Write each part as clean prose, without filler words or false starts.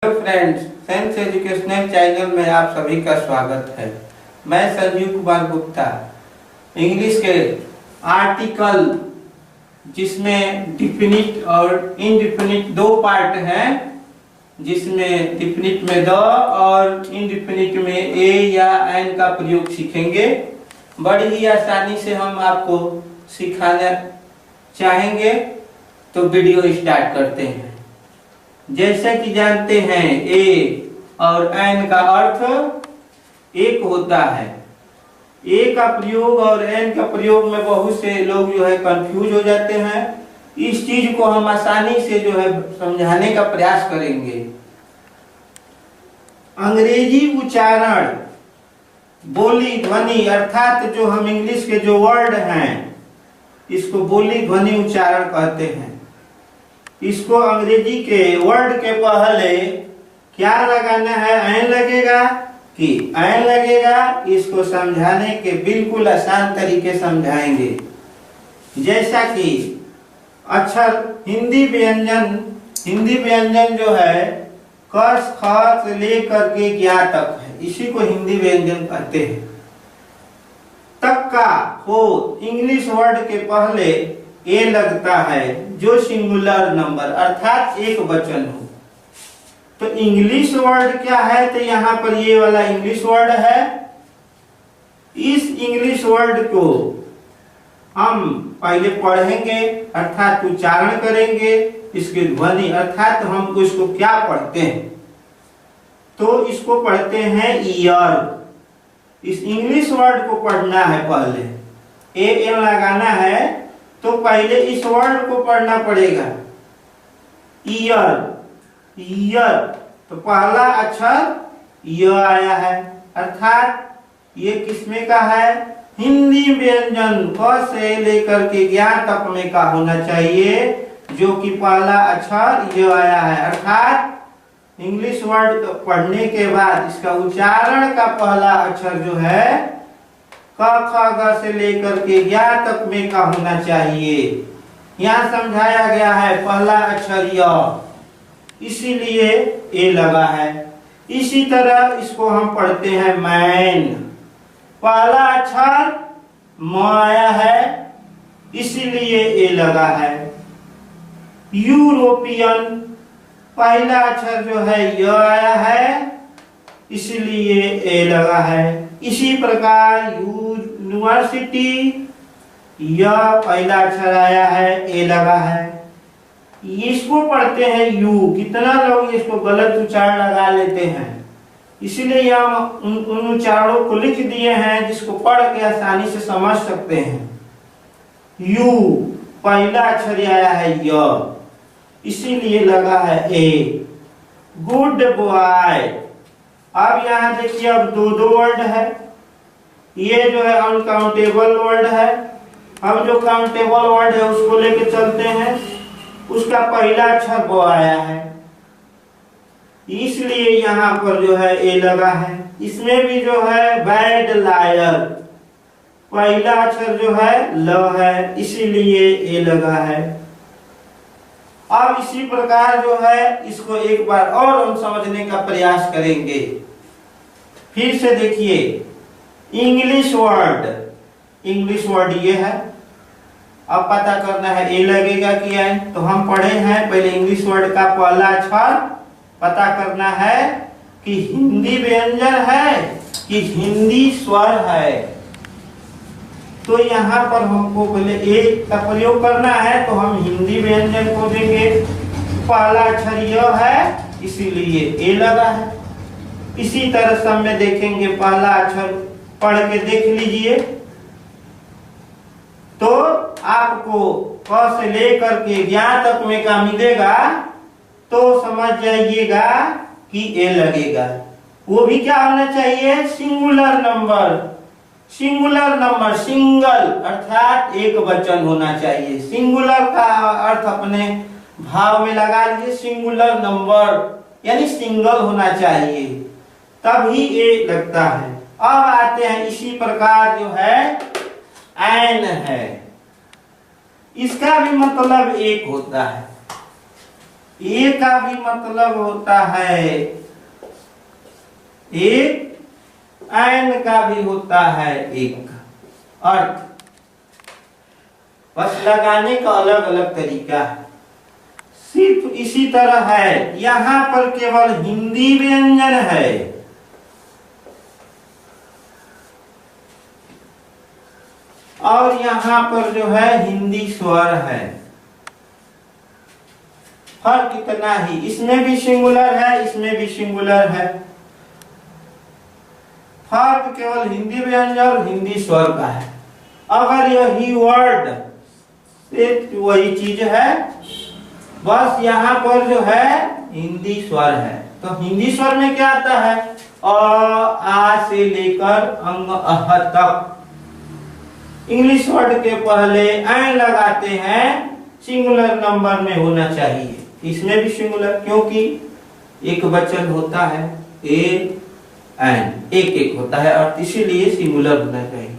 Hello friends, science educational channel में आप सभी का स्वागत है। मैं संजीव कुमार गुप्ता। इंग्लिश के आर्टिकल जिसमें डिफिनिट और इनडिफिनिट दो पार्ट हैं, जिसमें डिफिनिट में द और इनडिफिनिट में ए या एन का प्रयोग सीखेंगे। बड़ी ही आसानी से हम आपको सिखाना चाहेंगे, तो वीडियो स्टार्ट करते हैं। जैसे कि जानते हैं, ए और एन का अर्थ एक होता है। ए का प्रयोग और एन का प्रयोग में बहुत से लोग जो है कंफ्यूज हो जाते हैं। इस चीज को हम आसानी से जो है समझाने का प्रयास करेंगे। अंग्रेजी उच्चारण, बोली ध्वनि, अर्थात जो हम इंग्लिश के जो वर्ड हैं, इसको बोली ध्वनि उच्चारण कहते हैं। इसको अंग्रेजी के वर्ड के पहले क्या लगाना है? एन लगेगा कि एन लगेगा। इसको समझाने के बिल्कुल आसान तरीके समझाएंगे। जैसा कि अक्षर हिंदी व्यंजन जो है कस ख से लेकर के ज्ञा तक है, इसी को हिंदी व्यंजन कहते हैं। तक का हो इंग्लिश वर्ड के पहले ए लगता है, जो सिंगुलर नंबर अर्थात एक वचन हो। तो इंग्लिश वर्ड क्या है? तो यहाँ पर ये वाला इंग्लिश वर्ड है। इस इंग्लिश वर्ड को हम पहले पढ़ेंगे, अर्थात उच्चारण करेंगे। इसकी ध्वनि अर्थात हम इसको क्या पढ़ते हैं, तो इसको पढ़ते हैं ईयर। इस इंग्लिश वर्ड को पढ़ना है, पहले ए एन लगाना है, तो पहले इस वर्ड को पढ़ना पड़ेगा। ईयर, ईयर, तो पहला अक्षर य आया है, अर्थात ये किसमें का है? हिंदी व्यंजन क से लेकर के ज्ञा तक में का होना चाहिए, जो कि पहला अक्षर य आया है। अर्थात इंग्लिश वर्ड पढ़ने के बाद इसका उच्चारण का पहला अक्षर जो है क ख ग से लेकर के ज्ञा तक में का होना चाहिए। यहाँ समझाया गया है पहला अक्षर य, इसीलिए ए लगा है। इसी तरह इसको हम पढ़ते हैं मैन, पहला अक्षर म आया है, इसीलिए ए लगा है। यूरोपियन, पहला अक्षर जो है य आया है, इसलिए ए लगा है। इसी प्रकार यूनिवर्सिटी, यह पहला अक्षर आया है, ए लगा है। इसको पढ़ते हैं यू। कितना लोग इसको गलत उच्चारण लगा लेते हैं, इसीलिए हम उन उच्चारणों को लिख दिए हैं जिसको पढ़ के आसानी से समझ सकते हैं। यू पहला अक्षर आया है य, इसीलिए लगा है ए। गुड बॉय, अब यहाँ देखिए, अब दो वर्ड है। ये जो है अनकाउंटेबल वर्ड है। हम जो काउंटेबल वर्ड है उसको लेके चलते हैं। उसका पहला अक्षर ब आया है, इसलिए यहाँ पर जो है ए लगा है। इसमें भी जो है बैड लायर, पहला अक्षर जो है ल है, इसीलिए ए लगा है। अब इसी प्रकार जो है इसको एक बार और हम समझने का प्रयास करेंगे। फिर से देखिए, इंग्लिश वर्ड ये है। अब पता करना है ए लगेगा कि एन, तो हम पढ़े हैं पहले इंग्लिश वर्ड का पहला अक्षर पता करना है कि हिंदी व्यंजन है कि हिंदी स्वर है। तो यहाँ पर हमको पहले ए का प्रयोग करना है, तो हम हिंदी व्यंजन को देंगे। पहला अक्षर य है, इसीलिए ए लगा है। इसी तरह सब में देखेंगे, पहला अक्षर पढ़ के देख लीजिए, तो आपको क से लेकर के ज्ञा तक में का मिलेगा, तो समझ जाइएगा कि ए लगेगा। वो भी क्या होना चाहिए? Singular number. सिंगल अर्थात एक वचन होना चाहिए। सिंगुलर का अर्थ अपने भाव में लगा लीजिए। सिंगुलर नंबर यानी सिंगल होना चाहिए, तभी ए लगता है। अब आते हैं, इसी प्रकार जो है एन है, इसका भी मतलब एक होता है। ए का भी मतलब होता है एक, एन का भी होता है एक अर्थ, बस लगाने का अलग अलग तरीका है। सिर्फ इसी तरह है, यहां पर केवल हिंदी व्यंजन है, और यहां पर जो है हिंदी स्वर है। फर्क इतना ही, इसमें भी सिंगुलर है, इसमें भी सिंगुलर है। फर्क केवल हिंदी व्यंजन और हिंदी स्वर का है। अगर यही वर्ड वही चीज है, बस यहाँ पर जो है हिंदी स्वर है। तो हिंदी स्वर में क्या आता है? अ आ से लेकर अंग अह तक। इंग्लिश वर्ड के पहले ऐन लगाते हैं, सिंगुलर नंबर में होना चाहिए। इसमें भी सिंगुलर, क्योंकि एक वचन होता है, ए एन एक एक होता है, और इसीलिए सिंगुलर होना चाहिए।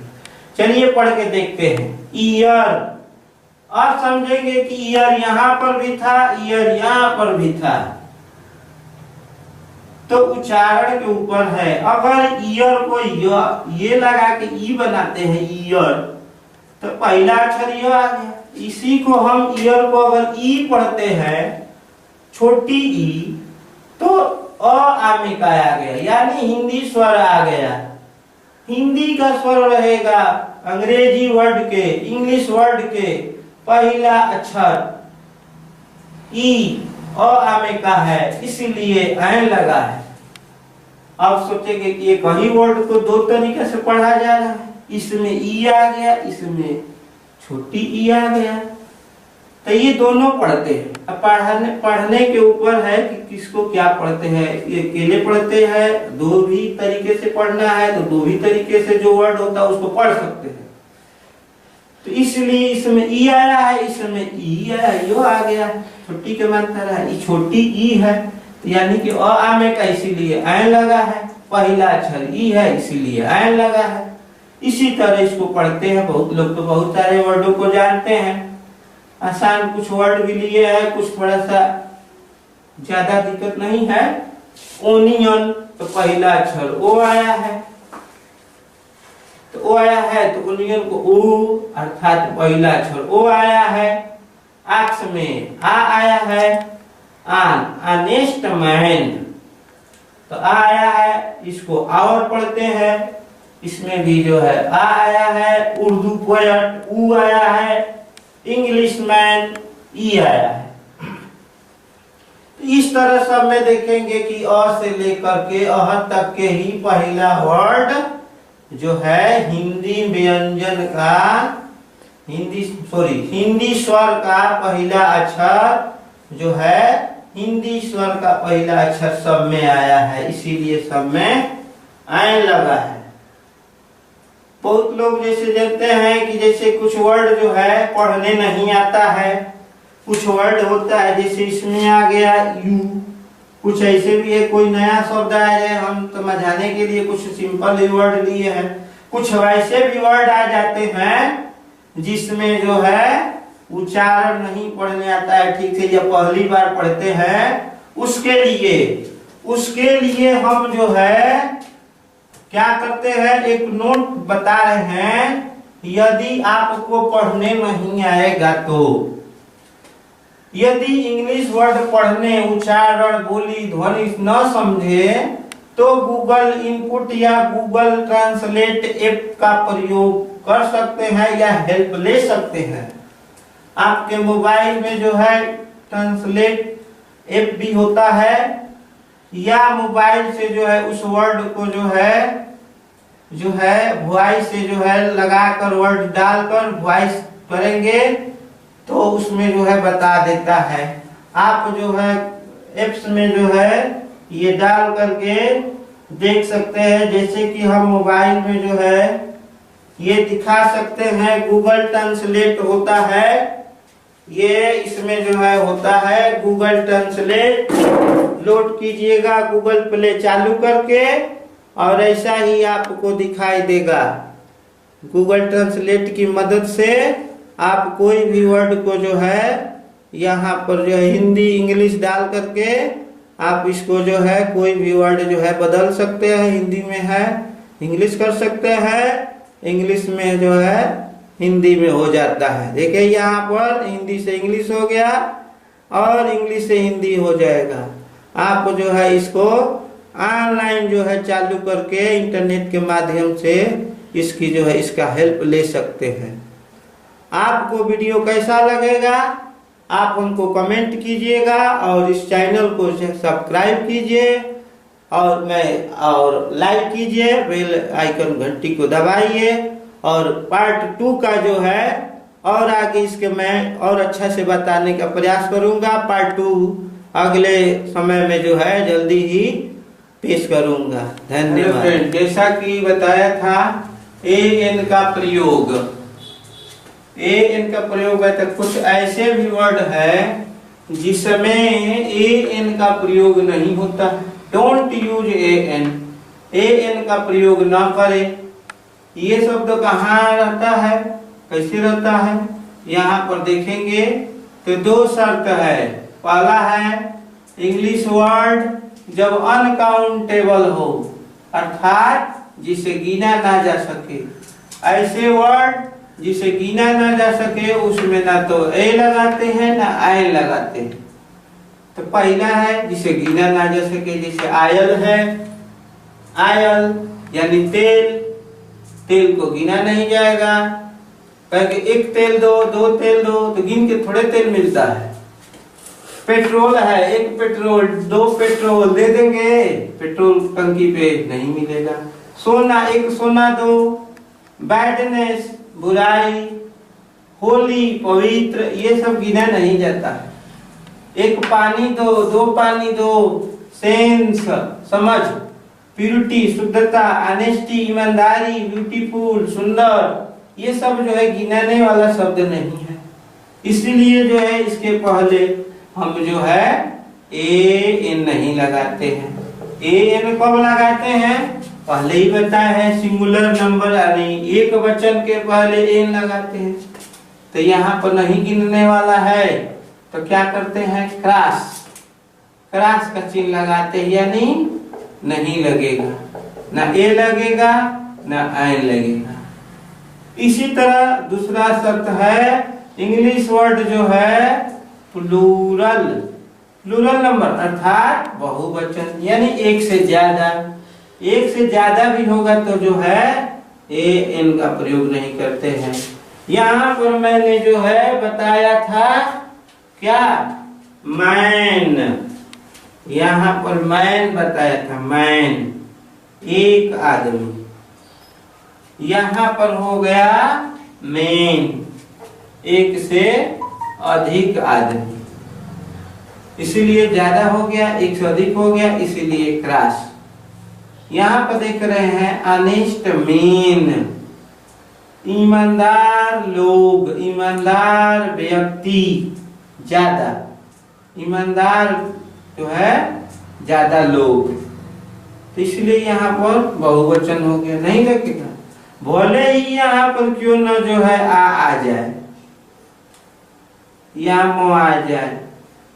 चलिए पढ़ के देखते हैं। ईयर, और समझेंगे कि ईयर यहां पर भी था, ईयर यहां पर भी था, तो उच्चारण के ऊपर है। अगर ईयर को ये लगा के ई बनाते हैं ईयर, तो पहला अक्षर ये आ गया। इसी को हम ईयर को अगर ई पढ़ते हैं, छोटी ई, तो अ आमे का आ गया, यानी हिंदी स्वर आ गया। हिंदी का स्वर रहेगा अंग्रेजी वर्ड के, इंग्लिश वर्ड के पहला अक्षर ई अ आमे का है, इसीलिए ऐन लगा है। आप सोचेंगे कि एक ही वर्ड को दो तरीके से पढ़ा जा रहा है, इसमें ई आ गया, इसमें छोटी ई आ गया, तो ये दोनों पढ़ते हैं। अब पढ़ने के ऊपर है कि किसको क्या पढ़ते हैं। ये अकेले पढ़ते हैं, दो भी तरीके से पढ़ना है तो दो भी तरीके से जो वर्ड होता है उसको पढ़ सकते हैं। तो इसलिए इसमें ई आया है, इसमें ई आया, यो आ गया, छोटी के मात्रा है, ये छोटी ई है, तो यानी कि अ आमे का इसीलिए ऐन लगा है। पहला अक्षर ई है, इसीलिए ऐन लगा है। इसी तरह इसको पढ़ते हैं। बहुत लोग तो बहुत सारे वर्डों को जानते हैं, आसान कुछ वर्ड भी लिए हैं, कुछ थोड़ा सा ज्यादा दिक्कत नहीं है। ओनियन, तो पहला अक्षर ओ आया है, तो ओ आया है, तो ओनियन को ओ अर्थात पहला अक्षर ओ आया है। आक्स में आ आया है, आन अनेस्ट मैन, तो आ आया है, इसको और पढ़ते हैं। इसमें भी जो है आ आया है। उर्दू पोएट ऊ आया है, इंग्लिश मैन ई आया है। तो इस तरह सब में देखेंगे कि अ से लेकर के अह तक के ही पहला वर्ड जो है हिंदी व्यंजन का, हिंदी स्वर का पहला अक्षर जो है हिंदी स्वर का पहला अक्षर सब में आया है, इसीलिए सब में ऐन लगा है। बहुत लोग जैसे देखते हैं कि जैसे कुछ वर्ड जो है पढ़ने नहीं आता है, कुछ वर्ड होता है जैसे इसमें आ गया यू, कुछ ऐसे भी है, कोई नया शब्द आया है, हम समझाने के लिए कुछ सिंपल वर्ड लिए हैं। कुछ वैसे भी वर्ड आ जाते हैं जिसमें जो है उच्चारण नहीं पढ़ने आता है ठीक से, या पहली बार पढ़ते हैं, उसके लिए हम जो है क्या करते हैं, एक नोट बता रहे हैं। यदि आपको पढ़ने नहीं आएगा तो, यदि इंग्लिश वर्ड पढ़ने, उच्चारण, बोली, ध्वनि न समझे, तो गूगल इनपुट या गूगल ट्रांसलेट ऐप का प्रयोग कर सकते हैं या हेल्प ले सकते हैं। आपके मोबाइल में जो है ट्रांसलेट ऐप भी होता है, या मोबाइल से जो है उस वर्ड को जो है वॉइस से जो है लगाकर, वर्ड डालकर वॉइस करेंगे तो उसमें जो है बता देता है। आप जो है एप्स में जो है ये डाल करके देख सकते हैं। जैसे कि हम मोबाइल में जो है ये दिखा सकते हैं, गूगल ट्रांसलेट होता है, ये इसमें जो है होता है गूगल ट्रांसलेट। लोड कीजिएगा गूगल प्ले चालू करके, और ऐसा ही आपको दिखाई देगा। गूगल ट्रांसलेट की मदद से आप कोई भी वर्ड को जो है यहाँ पर जो है हिंदी इंग्लिश डाल करके आप इसको जो है कोई भी वर्ड जो है बदल सकते हैं। हिंदी में है इंग्लिश कर सकते हैं, इंग्लिश में जो है हिंदी में हो जाता है। देखिए यहाँ पर हिंदी से इंग्लिश हो गया और इंग्लिश से हिंदी हो जाएगा। आप जो है इसको ऑनलाइन जो है चालू करके इंटरनेट के माध्यम से इसकी जो है इसका हेल्प ले सकते हैं। आपको वीडियो कैसा लगेगा आप हमको कमेंट कीजिएगा और इस चैनल को सब्सक्राइब कीजिए और लाइक कीजिए, बेल आइकन घंटी को दबाइए। और पार्ट 2 का जो है और आगे इसके मैं और अच्छा से बताने का प्रयास करूंगा। पार्ट 2 अगले समय में जो है जल्दी ही पेश करूंगा। धन्यवाद। जैसा कि बताया था an का प्रयोग, an का प्रयोग है तो कुछ ऐसे भी वर्ड है जिसमें an का प्रयोग नहीं होता। डोंट यूज an का प्रयोग ना करें। ये शब्द कहाँ रहता है, कैसे रहता है, यहाँ पर देखेंगे तो 2 शर्त है। पहला है इंग्लिश वर्ड जब अनकाउंटेबल हो, अर्थात जिसे गिना ना जा सके। ऐसे वर्ड जिसे गिना ना जा सके उसमें ना तो ए लगाते हैं ना आय लगाते हैं। तो पहला है जिसे गिना ना जा सके, जैसे आयल है, आयल यानी तेल, तेल को गिना नहीं जाएगा। कहेंगे 1 तेल दो, 2 तेल दो, तो गिन के थोड़े तेल मिलता है। पेट्रोल है, 1 पेट्रोल, 2 पेट्रोल दे देंगे, पेट्रोल टंकी पे नहीं मिलेगा। सोना, 1 सोना दो। बैडनेस बुराई, होली पवित्र, ये सब गिना नहीं जाता है। 1 पानी दो, 2 पानी दो। सेंस समझ, प्यूरिटी शुद्धता, ऑनेस्टी ईमानदारी, ब्यूटीफुल सुंदर, ये सब जो है गिनाने वाला शब्द नहीं है। इसलिए जो है इसके पहले हम जो है an नहीं लगाते हैं। an कब लगाते हैं पहले ही बताया है, सिंगुलर नंबर यानी एक वचन के पहले an लगाते हैं। तो यहाँ पर नहीं गिनने वाला है तो क्या करते हैं, क्रॉस, क्रॉस का चिन्ह लगाते हैं, यानी नहीं लगेगा, ना ए लगेगा ना आय लगेगा। इसी तरह दूसरा शर्त है इंग्लिश वर्ड जो है प्लूरल, प्लूरल नंबर अर्थात बहुवचन, यानी 1 से ज्यादा, 1 से ज्यादा भी होगा तो जो है an का प्रयोग नहीं करते हैं। यहाँ पर मैंने जो है बताया था क्या, मैन, यहाँ पर मैन बताया था, मैन 1 आदमी। यहाँ पर हो गया मैन 1 से अधिक आदमी, इसीलिए ज्यादा हो गया, 1 से अधिक हो गया, इसीलिए क्रॉस। यहाँ पर देख रहे हैं ऑनेस्ट मैन, ईमानदार लोग, ईमानदार व्यक्ति, ज्यादा ईमानदार जो है ज्यादा लोग, तो इसलिए यहाँ पर बहुवचन हो गया, नहीं लगेगा। भले ही यहाँ पर क्यों न जो है आ जाए या म आ जाए,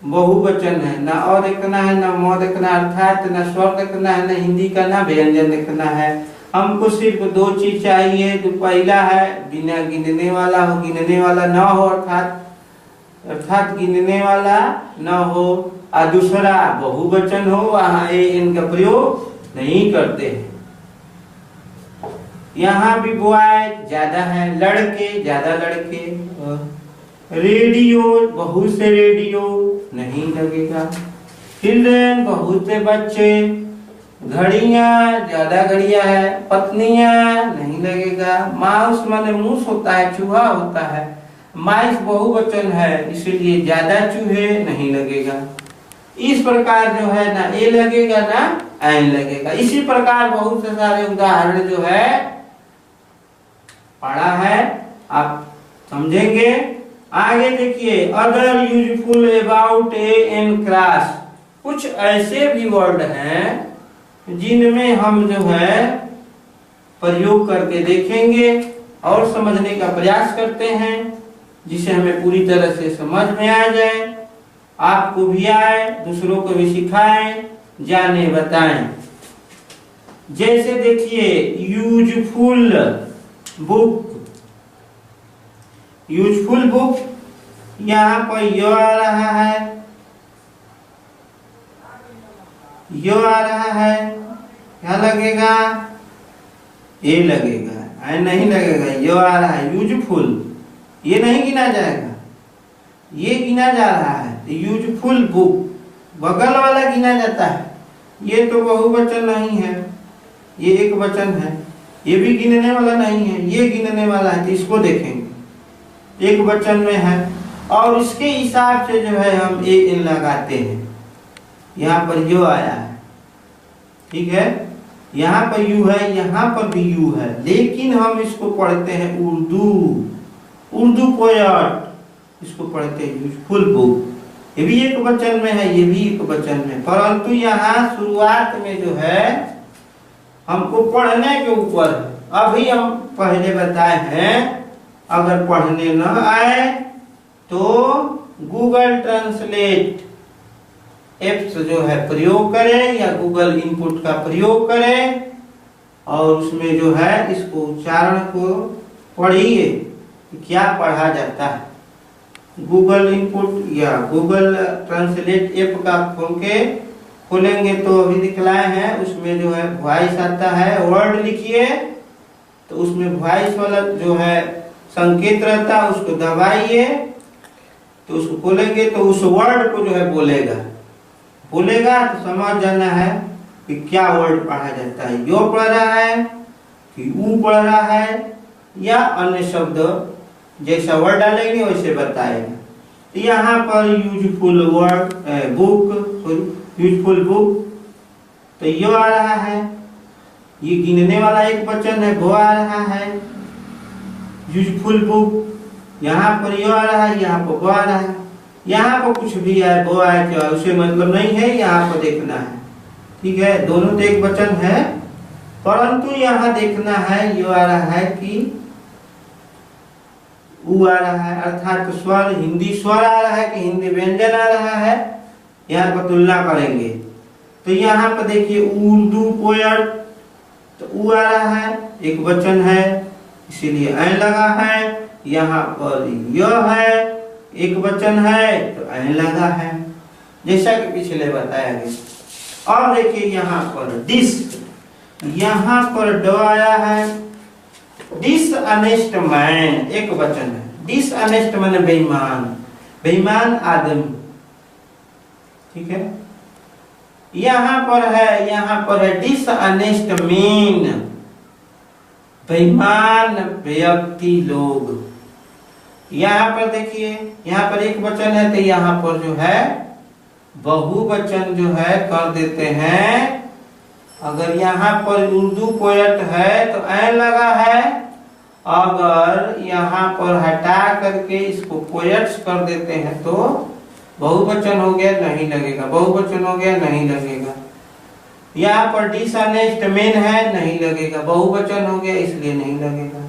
बहुवचन है, ना और देखना है ना म देखना, अर्थात ना स्वर देखना है, ना हिंदी का ना व्यंजन देखना है। हमको सिर्फ 2 चीज चाहिए। जो पहला है बिना गिनने वाला हो, गिनने वाला ना हो, अर्थात गिनने वाला न हो, और दूसरा बहुवचन हो, वहाँ an का प्रयोग नहीं करते हैं। यहाँ भी बॉय ज्यादा है, लड़के ज्यादा लड़के, रेडियो बहुत से रेडियो नहीं लगेगा, चिल्ड्रन बहुत से बच्चे, घड़ियां ज्यादा घड़ियां है, पत्नियां नहीं लगेगा, माउस माने मूस होता है, चूहा होता है, माइस बहुवचन है इसलिए ज्यादा चूहे नहीं लगेगा। इस प्रकार जो है ना ए लगेगा ना एन लगेगा। इसी प्रकार बहुत से सारे उदाहरण जो है पढ़ा है, आप समझेंगे। आगे देखिए, other useful about a an cross, कुछ ऐसे भी वर्ड हैं जिनमें हम जो है प्रयोग करके देखेंगे और समझने का प्रयास करते हैं। जिसे हमें पूरी तरह से समझ में आ जाए, आपको भी आए, दूसरों को भी सिखाएं, जाने बताएं। जैसे देखिए यूजफुल बुक, यूजफुल बुक, यहाँ पर यो आ रहा है, यो आ रहा है, क्या लगेगा? ए लगेगा, ऐ नहीं लगेगा, यो आ रहा है यूजफुल, ये नहीं गिना जाएगा, ये गिना जा रहा है। तो यूजफुल बुक बगल वाला गिना जाता है, ये तो बहुवचन नहीं है, ये एक वचन है, ये भी गिनने वाला नहीं है, ये गिनने वाला है। तो इसको देखेंगे, एक वचन में है और इसके हिसाब से जो है हम एक इन लगाते हैं। यहाँ पर यो आया है, ठीक है, यहाँ पर यू है, यहाँ पर भी यू है, लेकिन हम इसको पढ़ते हैं उर्दू पोएट, इसको पढ़ते हैं यूजफुल बुक। ये भी एक वचन में है, ये भी एक वचन में, परंतु यहाँ शुरुआत में जो है हमको पढ़ने के ऊपर, अभी हम पहले बताए हैं, अगर पढ़ने न आए तो गूगल ट्रांसलेट एप्स जो है प्रयोग करें या गूगल इनपुट का प्रयोग करें और उसमें जो है इसको उच्चारण को पढ़िए कि क्या पढ़ा जाता है। गूगल इनपुट या गूगल ट्रांसलेट ऐप का खोलेंगे तो अभी दिखलाए हैं, उसमें जो है वॉइस आता है, वर्ड लिखिए तो उसमें वॉइस वाला जो है संकेत रहता है, उसको दबाइए तो उसको खोलेंगे तो उस वर्ड को जो है बोलेगा तो समझ जाना है कि क्या वर्ड पढ़ा जाता है, यो पढ़ रहा है कि ऊ पढ़ रहा है या अन्य शब्द, जैसा वर्ड डालेंगे वैसे बताएगा। तो यहाँ पर यूजफुल वर्ड यूजफुल बुक, तो यो आ रहा है, ये गिनने वाला एक वचन है, वो आ रहा है यूजफुल बुक। यहाँ पर यो आ रहा है, यहाँ पर वो आ रहा है, यहाँ पर कुछ भी है, वो आए क्या उसे मतलब नहीं है, यहाँ पर देखना है, ठीक है, दोनों तो एक वचन है, परंतु यहाँ देखना है यो आ रहा है कि ऊ आ रहा है, अर्थात स्वर, हिंदी स्वर आ रहा है कि हिंदी व्यंजन आ रहा है, यहाँ पर तुलना करेंगे। तो यहाँ पर देखिए उर्दू पोएट, तो ऊ आ रहा है, एक वचन है इसीलिए ऐ लगा है, यहाँ पर यह है, एक वचन है तो ऐ लगा है, जैसा कि पिछले बताया गया। और देखिए यहाँ पर डिस, यहाँ पर ड आया है, डिसऑनेस्ट मैन एक वचन है, डिसऑनेस्ट मैन बेईमान आदमी, ठीक है। यहाँ पर है डिसऑनेस्ट मीन, बेईमान व्यक्ति लोग। यहाँ पर देखिए, यहाँ पर एक वचन है तो यहाँ पर जो है बहुवचन जो है कर देते हैं। अगर यहाँ पर उर्दू पोएट है तो ऐ लगा है, अगर यहाँ पर हटा करके इसको पोएट्स कर देते हैं तो बहुवचन हो गया, नहीं लगेगा, बहुवचन हो गया, नहीं लगेगा। यहाँ पर डिसऑनेस्ट मैन है, नहीं लगेगा, बहुवचन हो गया इसलिए नहीं लगेगा।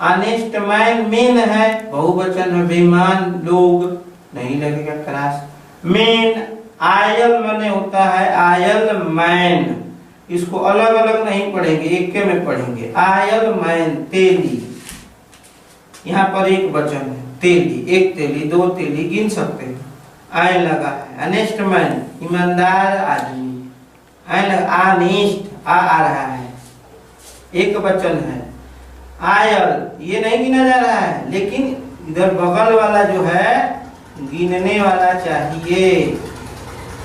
ऑनेस्ट मैन मेन है, बहुवचन है, बेईमान लोग, नहीं लगेगा, क्रॉस। मेन आयल मने होता है आयल मैन, इसको अलग अलग नहीं पढ़ेंगे, एक के में पढ़ेंगे। आयल मैन तेली, यहाँ पर एक वचन है तेली, एक तेली, दो तेली गिन सकते हैं, आय लगा है। ऑनेस्ट मैन ईमानदार आदमी, ऑनेस्ट आ रहा है, एक वचन है। आयल ये नहीं गिना जा रहा है, लेकिन इधर बगल वाला जो है गिनने वाला चाहिए,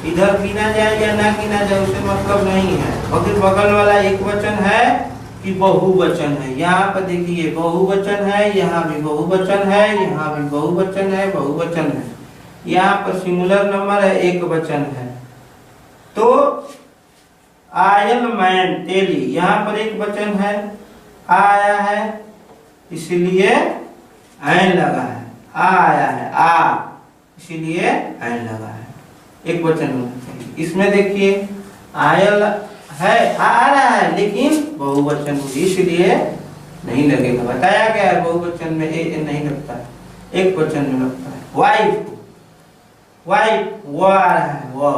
इधर गिना जाए या ना गिना जाए उसे मतलब नहीं है। बगल वाला एक वचन है कि बहुवचन है, यहाँ पर देखिए बहुवचन है, यहाँ भी बहुवचन है, यहाँ भी बहुवचन है, बहुवचन है। यहाँ पर सिंगुलर नंबर है, एक वचन है। तो आयल मैन तेली, यहाँ पर एक वचन है, आया है इसलिए ऐन लगा है, आ आया है, आ इसीलिए ऐन लगा है, एक वचन होना चाहिए। इसमें देखिए आयल है, आ रहा है, लेकिन बहुवचन इसलिए नहीं लगेगा, बताया गया है बहुवचन में ए नहीं लगता है। एक वचन में लगता है। वाइफ, वाइफ वो आ रहा है, वो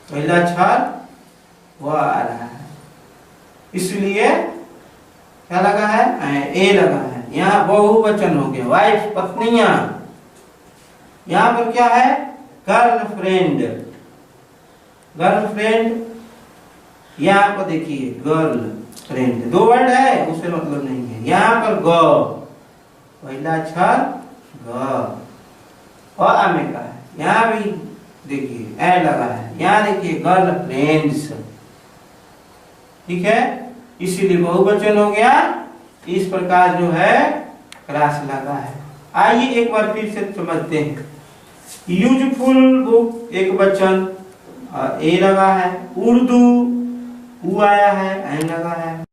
पहला अक्षर वो आ रहा है, इसलिए क्या लगा है, ए लगा है। यहाँ बहुवचन हो गया, वाइफ पत्नियां। यहाँ पर क्या है, गर्लफ्रेंड, गर्लफ्रेंड। यहाँ पर देखिए गर्ल फ्रेंड, दो वर्ड है, उससे मतलब नहीं है। यहाँ पर ग, पहला अक्षर ग, और आमे का है। यहाँ भी देखिए ए लगा है, यहाँ देखिए गर्लफ्रेंड्स, ठीक है, इसीलिए बहुवचन हो गया। इस प्रकार जो है क्रॉस लगा है। आइए एक बार फिर से समझते हैं। यूजफुल बुक एक वचन और ए लगा है। उर्दू ऊ आया है, ऐन लगा है।